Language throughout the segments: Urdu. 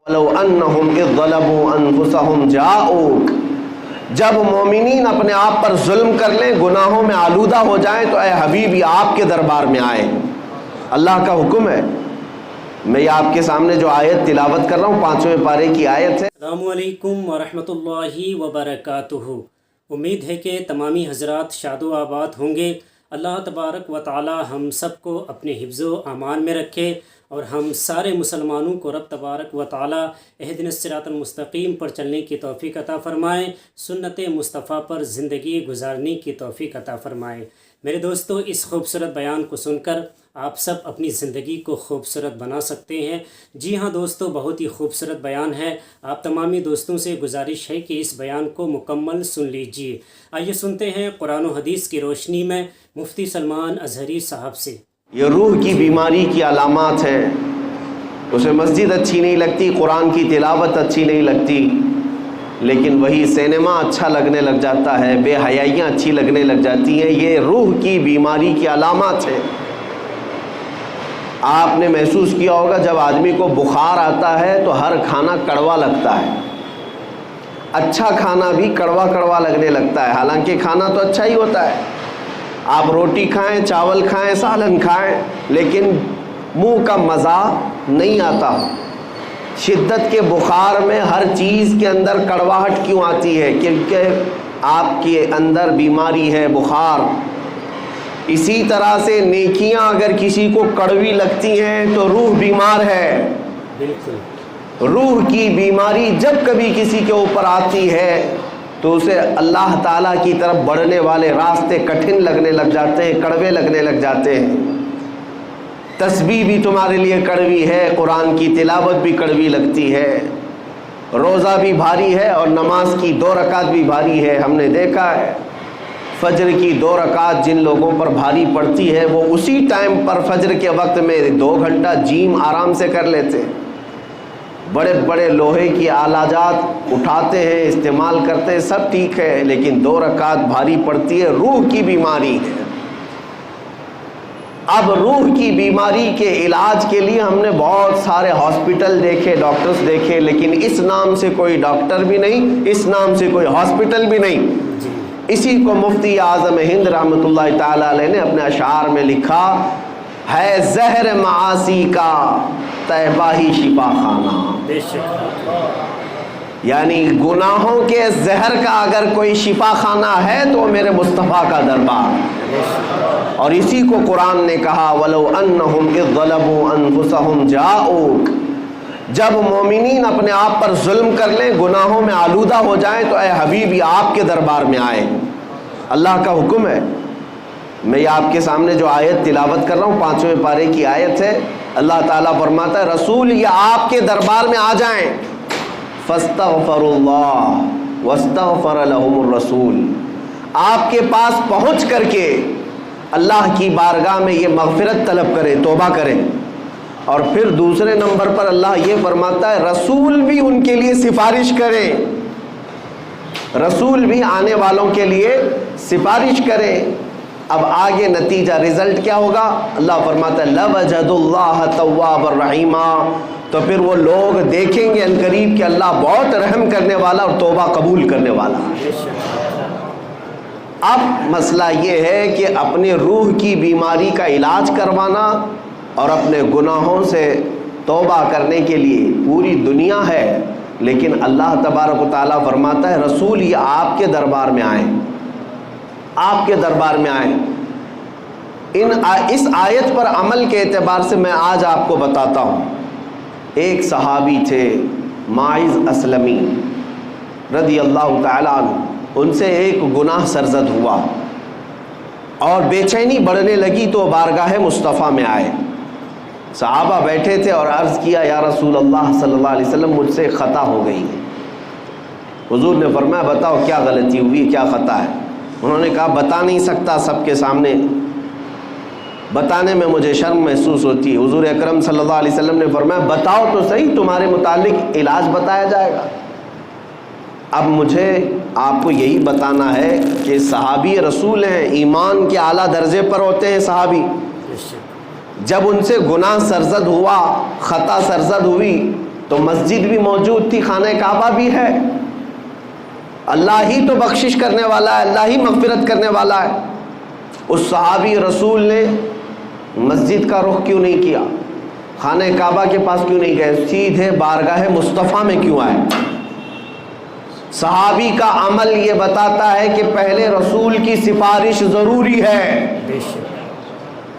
لو انہم اذ ظلموا انفسہم جاؤک، جب مومنین اپنے آپ پر ظلم کر لیں، گناہوں میں آلودہ ہو جائیں تو اے حبیبی آپ کے دربار میں آئیں۔ اللہ کا حکم ہے۔ میں یہ آپ کے سامنے جو آیت تلاوت کر رہا ہوں 5ویں پارے کی آیت ہے۔ السلام علیکم ورحمۃ اللہ وبرکاتہ۔ امید ہے کہ تمامی حضرات شاد و آباد ہوں گے۔ اللہ تبارک و تعالی ہم سب کو اپنے حفظ و امان میں رکھے اور ہم سارے مسلمانوں کو رب تبارک و تعالی اہدنا الصراط المستقیم پر چلنے کی توفیق عطا فرمائے، سنت مصطفیٰ پر زندگی گزارنے کی توفیق عطا فرمائے۔ میرے دوستو، اس خوبصورت بیان کو سن کر آپ سب اپنی زندگی کو خوبصورت بنا سکتے ہیں۔ جی ہاں دوستو، بہت ہی خوبصورت بیان ہے۔ آپ تمامی دوستوں سے گزارش ہے کہ اس بیان کو مکمل سن لیجیے۔ آئیے سنتے ہیں قرآن و حدیث کی روشنی میں مفتی سلمان اظہری صاحب سے۔ یہ روح کی بیماری کی علامات ہیں۔ اسے مسجد اچھی نہیں لگتی، قرآن کی تلاوت اچھی نہیں لگتی، لیکن وہی سینما اچھا لگنے لگ جاتا ہے، بے حیائیاں اچھی لگنے لگ جاتی ہیں۔ یہ روح کی بیماری کی علامات ہیں۔ آپ نے محسوس کیا ہوگا جب آدمی کو بخار آتا ہے تو ہر کھانا کڑوا لگتا ہے، اچھا کھانا بھی کڑوا کڑوا لگنے لگتا ہے، حالانکہ کھانا تو اچھا ہی ہوتا ہے۔ آپ روٹی کھائیں، چاول کھائیں، سالن کھائیں، لیکن منہ کا مزہ نہیں آتا۔ شدت کے بخار میں ہر چیز کے اندر کڑواہٹ کیوں آتی ہے؟ کیونکہ آپ کے اندر بیماری ہے، بخار۔ اسی طرح سے نیکیاں اگر کسی کو کڑوی لگتی ہیں تو روح بیمار ہے۔ بالکل، روح کی بیماری جب کبھی کسی کے اوپر آتی ہے تو اسے اللہ تعالیٰ کی طرف بڑھنے والے راستے کٹھن لگنے لگ جاتے ہیں، کڑوے لگنے لگ جاتے ہیں۔ تسبیح بھی تمہارے لیے کڑوی ہے، قرآن کی تلاوت بھی کڑوی لگتی ہے، روزہ بھی بھاری ہے اور نماز کی 2 رکعت بھی بھاری ہے۔ ہم نے دیکھا ہے فجر کی 2 رکعت جن لوگوں پر بھاری پڑتی ہے وہ اسی ٹائم پر فجر کے وقت میں 2 گھنٹہ جیم آرام سے کر لیتے ہیں۔ بڑے بڑے لوہے کی آلات اٹھاتے ہیں، استعمال کرتے ہیں، سب ٹھیک ہے، لیکن 2 رکعت بھاری پڑتی ہے، روح کی بیماری ہے۔ اب روح کی بیماری کے علاج کے لیے ہم نے بہت سارے ہاسپٹل دیکھے، ڈاکٹرز دیکھے، لیکن اس نام سے کوئی ڈاکٹر بھی نہیں، اس نام سے کوئی ہاسپٹل بھی نہیں۔ اسی کو مفتی اعظم ہند رحمۃ اللہ تعالی علیہ نے اپنے اشعار میں لکھا ہے، زہر معاصی کا طیبہ ہی شفا خانہ۔ یعنی گناہوں کے زہر کا اگر کوئی شفا خانہ ہے تو میرے مصطفیٰ کا دربار۔ اور اسی کو قرآن نے کہا، وَلَوْ أَنَّهُمْ إِذْ ظَلَمُوا أَنفُسَهُمْ جَاءُوكَ، جب مومنین اپنے آپ پر ظلم کر لیں، گناہوں میں آلودہ ہو جائیں تو اے حبیبی آپ کے دربار میں آئیں۔ اللہ کا حکم ہے۔ میں یہ آپ کے سامنے جو آیت تلاوت کر رہا ہوں 5ویں پارے کی آیت ہے۔ اللہ تعالیٰ فرماتا ہے رسول یہ آپ کے دربار میں آ جائیں، فَاسْتَغْفَرُوا اللَّهَ وَاسْتَغْفَرَ لَهُمُ الرَّسُولُ، آپ کے پاس پہنچ کر کے اللہ کی بارگاہ میں یہ مغفرت طلب کریں، توبہ کریں۔ اور پھر دوسرے نمبر پر اللہ یہ فرماتا ہے رسول بھی ان کے لیے سفارش کریں، رسول بھی آنے والوں کے لیے سفارش کریں۔ اب آگے نتیجہ رزلٹ کیا ہوگا؟ اللہ فرماتا ہے لَوَجَدُوا اللَّهَ تَوَّابًا رَحِيمًا، تو پھر وہ لوگ دیکھیں گے عنقریب کہ اللہ بہت رحم کرنے والا اور توبہ قبول کرنے والا۔ اب مسئلہ یہ ہے کہ اپنے روح کی بیماری کا علاج کروانا اور اپنے گناہوں سے توبہ کرنے کے لیے پوری دنیا ہے، لیکن اللہ تبارک و تعالیٰ فرماتا ہے رسول یہ آپ کے دربار میں آئیں، آپ کے دربار میں آئیں۔ اس آیت پر عمل کے اعتبار سے میں آج آپ کو بتاتا ہوں۔ ایک صحابی تھے ماعز اسلمی رضی اللہ تعالیٰ عنہ، ان سے ایک گناہ سرزد ہوا اور بے چینی بڑھنے لگی تو بارگاہ مصطفیٰ میں آئے۔ صحابہ بیٹھے تھے اور عرض کیا یا رسول اللہ صلی اللہ علیہ وسلم مجھ سے خطا ہو گئی ہے۔ حضور نے فرمایا بتاؤ کیا غلطی ہوئی، کیا خطا ہے؟ انہوں نے کہا بتا نہیں سکتا سب کے سامنے، بتانے میں مجھے شرم محسوس ہوتی ہے۔ حضور اکرم صلی اللہ علیہ وسلم نے فرمایا بتاؤ تو صحیح، تمہارے متعلق علاج بتایا جائے گا۔ اب مجھے آپ کو یہی بتانا ہے کہ صحابی رسول ہیں، ایمان کے اعلیٰ درجے پر ہوتے ہیں صحابی۔ جب ان سے گناہ سرزد ہوا، خطا سرزد ہوئی تو مسجد بھی موجود تھی، خانہ کعبہ بھی ہے، اللہ ہی تو بخشش کرنے والا ہے، اللہ ہی مغفرت کرنے والا ہے۔ اس صحابی رسول نے مسجد کا رخ کیوں نہیں کیا، خانہ کعبہ کے پاس کیوں نہیں گئے، سیدھے بارگاہ مصطفیٰ میں کیوں آئے؟ صحابی کا عمل یہ بتاتا ہے کہ پہلے رسول کی سفارش ضروری ہے۔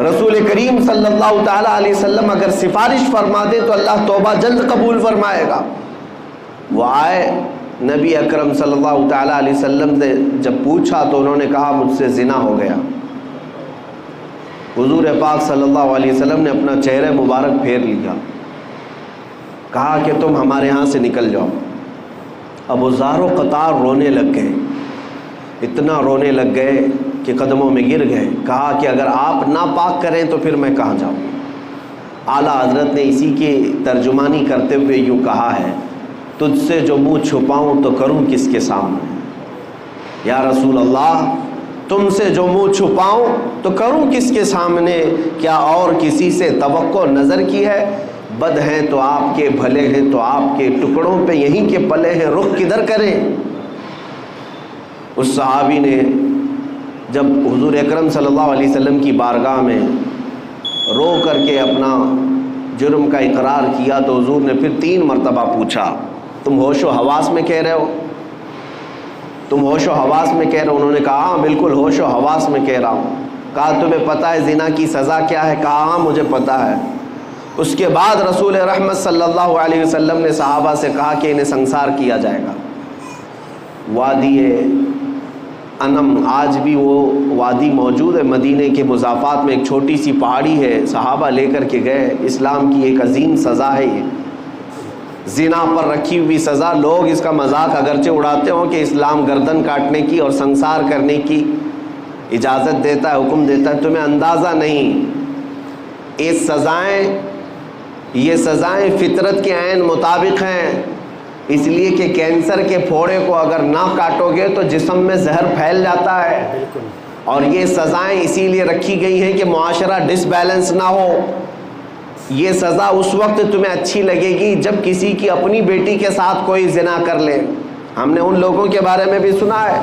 رسول کریم صلی اللہ تعالیٰ علیہ وسلم اگر سفارش فرما دے تو اللہ توبہ جلد قبول فرمائے گا۔ وہ آئے، نبی اکرم صلی اللہ تعالیٰ علیہ وسلم نے جب پوچھا تو انہوں نے کہا مجھ سے زنا ہو گیا۔ حضور پاک صلی اللہ علیہ وسلم نے اپنا چہرہ مبارک پھیر لیا، کہا کہ تم ہمارے ہاں سے نکل جاؤ۔ ابو ذر و قطار رونے لگ گئے، اتنا رونے لگ گئے کہ قدموں میں گر گئے۔ کہا کہ اگر آپ ناپاک کریں تو پھر میں کہاں جاؤں؟ اعلیٰ حضرت نے اسی کی ترجمانی کرتے ہوئے یوں کہا ہے، تجھ سے جو منہ چھپاؤں تو کروں کس کے سامنے؟ یا رسول اللہ، تم سے جو منہ چھپاؤں تو کروں کس کے سامنے؟ کیا اور کسی سے توقع نظر کی ہے؟ بد ہیں تو آپ کے، بھلے ہیں تو آپ کے، ٹکڑوں پہ یہیں کے پلے ہیں، رخ کدھر کریں؟ اس صحابی نے جب حضور اکرم صلی اللہ علیہ وسلم کی بارگاہ میں رو کر کے اپنا جرم کا اقرار کیا تو حضور نے پھر 3 مرتبہ پوچھا، تم ہوش و حواس میں کہہ رہے ہو؟ تم ہوش و حواس میں کہہ رہے ہو؟ انہوں نے کہا ہاں بالکل ہوش و حواس میں کہہ رہا ہوں۔ کہا تمہیں پتہ ہے زنا کی سزا کیا ہے؟ کہا ہاں مجھے پتہ ہے۔ اس کے بعد رسول رحمت صلی اللہ علیہ وسلم نے صحابہ سے کہا کہ انہیں سنسار کیا جائے گا۔ وادی انم، آج بھی وہ وادی موجود ہے مدینے کے مضافات میں، ایک چھوٹی سی پہاڑی ہے، صحابہ لے کر کے گئے۔ اسلام کی ایک عظیم سزا ہے یہ، زنا پر رکھی ہوئی سزا۔ لوگ اس کا مذاق اگرچہ اڑاتے ہوں کہ اسلام گردن کاٹنے کی اور سنسار کرنے کی اجازت دیتا ہے، حکم دیتا ہے، تمہیں اندازہ نہیں، یہ سزائیں فطرت کے عین مطابق ہیں، اس لیے کہ کینسر کے پھوڑے کو اگر نہ کاٹو گے تو جسم میں زہر پھیل جاتا ہے، اور یہ سزائیں اسی لیے رکھی گئی ہیں کہ معاشرہ ڈس بیلنس نہ ہو۔ یہ سزا اس وقت تمہیں اچھی لگے گی جب کسی کی اپنی بیٹی کے ساتھ کوئی زنا کر لے۔ ہم نے ان لوگوں کے بارے میں بھی سنا ہے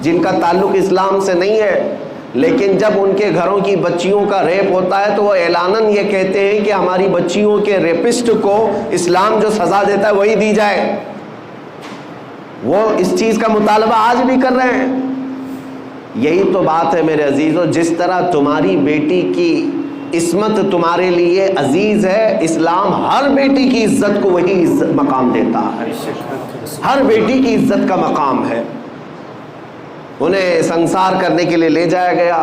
جن کا تعلق اسلام سے نہیں ہے، لیکن جب ان کے گھروں کی بچیوں کا ریپ ہوتا ہے تو وہ اعلاناً یہ کہتے ہیں کہ ہماری بچیوں کے ریپسٹ کو اسلام جو سزا دیتا ہے وہی دی جائے۔ وہ اس چیز کا مطالبہ آج بھی کر رہے ہیں۔ یہی تو بات ہے میرے عزیزو، جس طرح تمہاری بیٹی کی عصمت تمہارے لیے عزیز ہے، اسلام ہر بیٹی کی عزت کو وہی عزت مقام دیتا ہے، ہر بیٹی کی عزت کا مقام ہے۔ انہیں سنسار کرنے کے لیے لے جایا گیا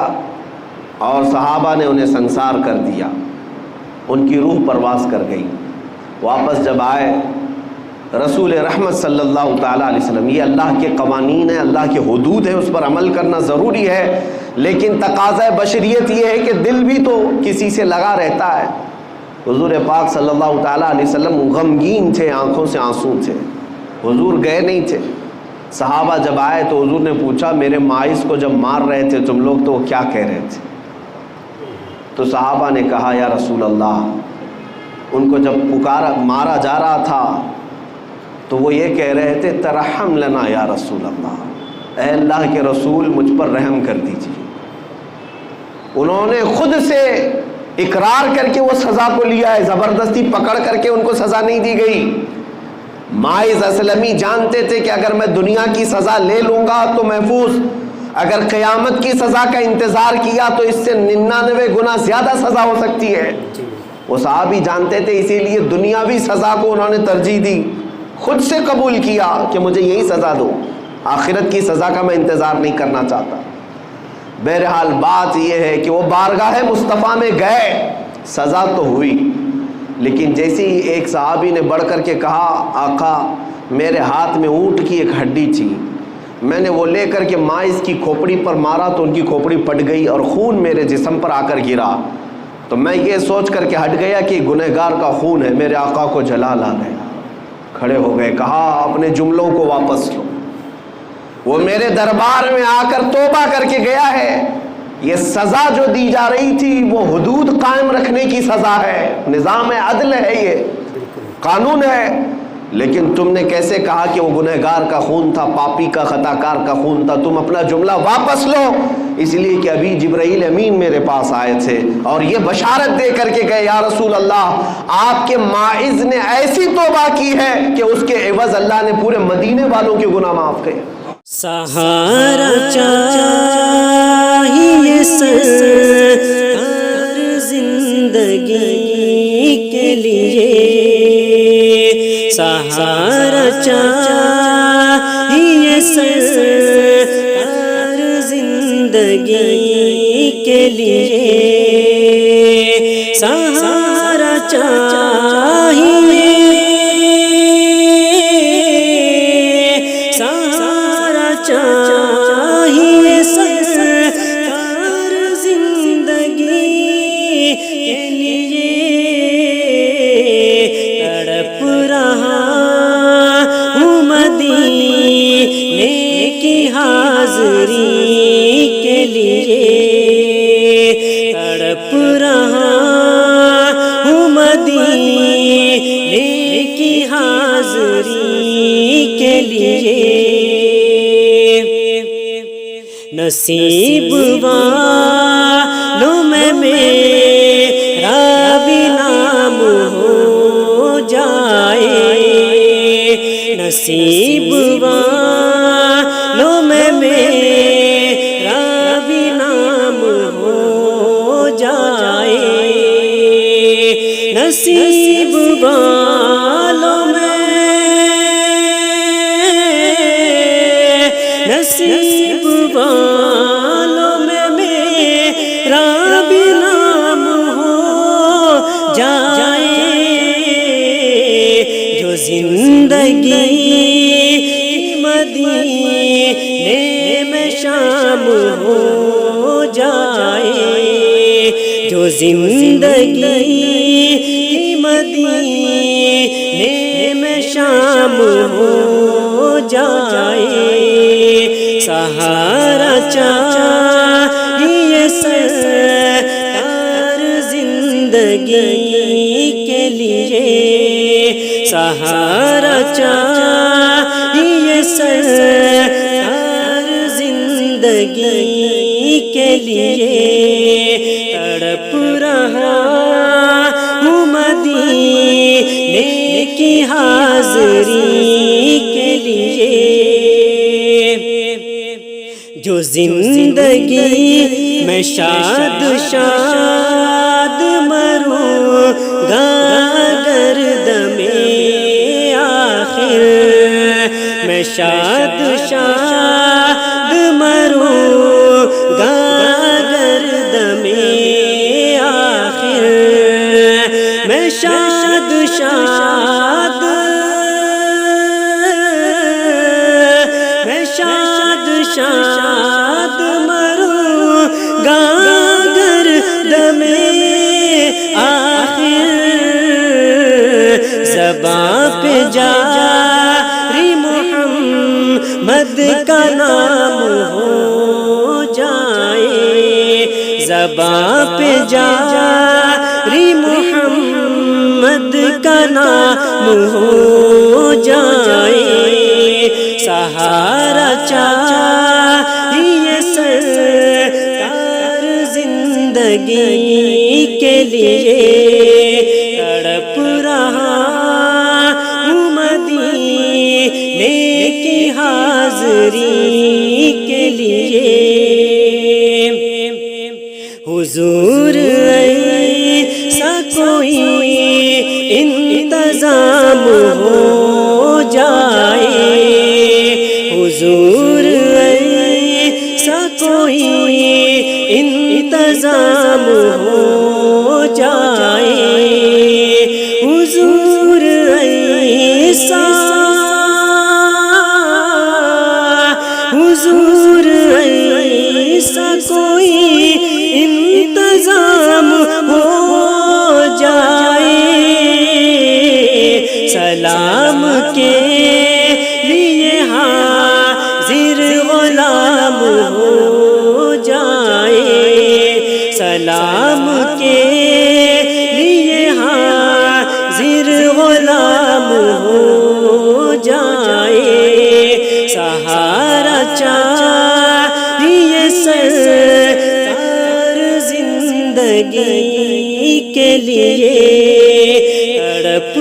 اور صحابہ نے انہیں سنسار کر دیا، ان کی روح پرواز کر گئی۔ واپس جب آئے رسول رحمت صلی اللہ تعالیٰ علیہ وسلم، یہ اللہ کے قوانین ہیں، اللہ کے حدود ہیں، اس پر عمل کرنا ضروری ہے، لیکن تقاضۂ بشریت یہ ہے کہ دل بھی تو کسی سے لگا رہتا ہے۔ حضور پاک صلی اللہ تعالیٰ علیہ وسلم غمگین تھے، آنکھوں سے آنسو تھے، حضور گئے نہیں تھے۔ صحابہ جب آئے تو حضور نے پوچھا میرے مائز کو جب مار رہے تھے تم لوگ تو وہ کیا کہہ رہے تھے؟ تو صحابہ نے کہا یا رسول اللہ، ان کو جب مارا جا رہا تھا تو وہ یہ کہہ رہے تھے ترحم لنا یا رسول اللہ، اے اللہ کے رسول مجھ پر رحم کر دیجیے۔ انہوں نے خود سے اقرار کر کے وہ سزا کو لیا ہے، زبردستی پکڑ کر کے ان کو سزا نہیں دی گئی۔ ماعز اسلمی جانتے تھے کہ اگر میں دنیا کی سزا لے لوں گا تو محفوظ، اگر قیامت کی سزا کا انتظار کیا تو اس سے 99 گنا زیادہ سزا ہو سکتی ہے۔ وہ صحابی جانتے تھے، اسی لیے دنیاوی سزا کو انہوں نے ترجیح دی، خود سے قبول کیا کہ مجھے یہی سزا دو، آخرت کی سزا کا میں انتظار نہیں کرنا چاہتا۔ بہرحال بات یہ ہے کہ وہ بارگاہ مصطفیٰ میں گئے، سزا تو ہوئی، لیکن جیسے ہی ایک صحابی نے بڑھ کر کے کہا آقا میرے ہاتھ میں اونٹ کی ایک ہڈی تھی، میں نے وہ لے کر کے مائز کی کھوپڑی پر مارا تو ان کی کھوپڑی پٹ گئی اور خون میرے جسم پر آ کر گرا، تو میں یہ سوچ کر کے ہٹ گیا کہ گنہگار کا خون ہے، میرے آقا کو جلال آ گیا۔ کھڑے ہو گئے، کہا اپنے جملوں کو واپس لو، وہ میرے دربار میں آ کر توبہ کر کے گیا ہے، یہ سزا جو دی جا رہی تھی وہ حدود قائم رکھنے کی سزا ہے، نظام عدل ہے یہ، قانون ہے، لیکن تم نے کیسے کہا کہ وہ گنہگار کا خون تھا، پاپی کا، خطاکار کا خون تھا؟ تم اپنا جملہ واپس لو، اس لیے کہ ابھی جبرائیل امین میرے پاس آئے تھے اور یہ بشارت دے کر کے گئے، یا رسول اللہ آپ کے ماعز نے ایسی توبہ کی ہے کہ اس کے عوض اللہ نے پورے مدینے والوں کے گناہ معاف کیے۔ سہارا چاہیے سرکار زندگی کے لیے، سہارا چاہیے سرکار زندگی کے لیے، سہارا چاہیے، چاہیے سرکار زندگی کے لیے، تڑپ رہا ہوں مدینے کی حاضری کے لیے، تڑپ رہا ہوں مدینے کی حاضری کے لیے، نصیب والوں میں میرا بھی نام ہو جائے، نصیب والوں میں میرا بھی نام ہو جائے، نصیب والوں میں، نصیب والوں میں میرا بھی نام ہو جائے، جو زندگی مدینے میں شام ہو جائے، جو زندگی مدینے میں شام ہو جائے، سہارا چاہیے سرکار زندگی کے لیے، سہارا چاہیے سرکار زندگی کے لیے، تڑپ رہا ہوں مدینے کی حاضری کے لیے، جو زندگی میں شاد شاد مروں گا گردم آخر، میں شاد شاد مروں گا گردم آخر، میں شاد شاد، میں شاد شاد مروں گا گردم آخر، زباں پہ جاری محمد کا نام ہو جائے، زباں پہ جاری محمد کا نام ہو جائے، سہارا چاہیے سرکار زندگی کے لیے، تڑپ رہا ہوں مدینے کی حاضری کے لیے، حضور ایسا کوئی انتظام ہو جائے، حضور ایسا کوئی انتظام ہو جائے، حضور ایسا، حضور ایسا کوئی انتظام ہو جائے، سلام کے لیے حاضر غلام ہو جائے، سلام کے لیے حاضر غلام زندگی کے لیے تڑپ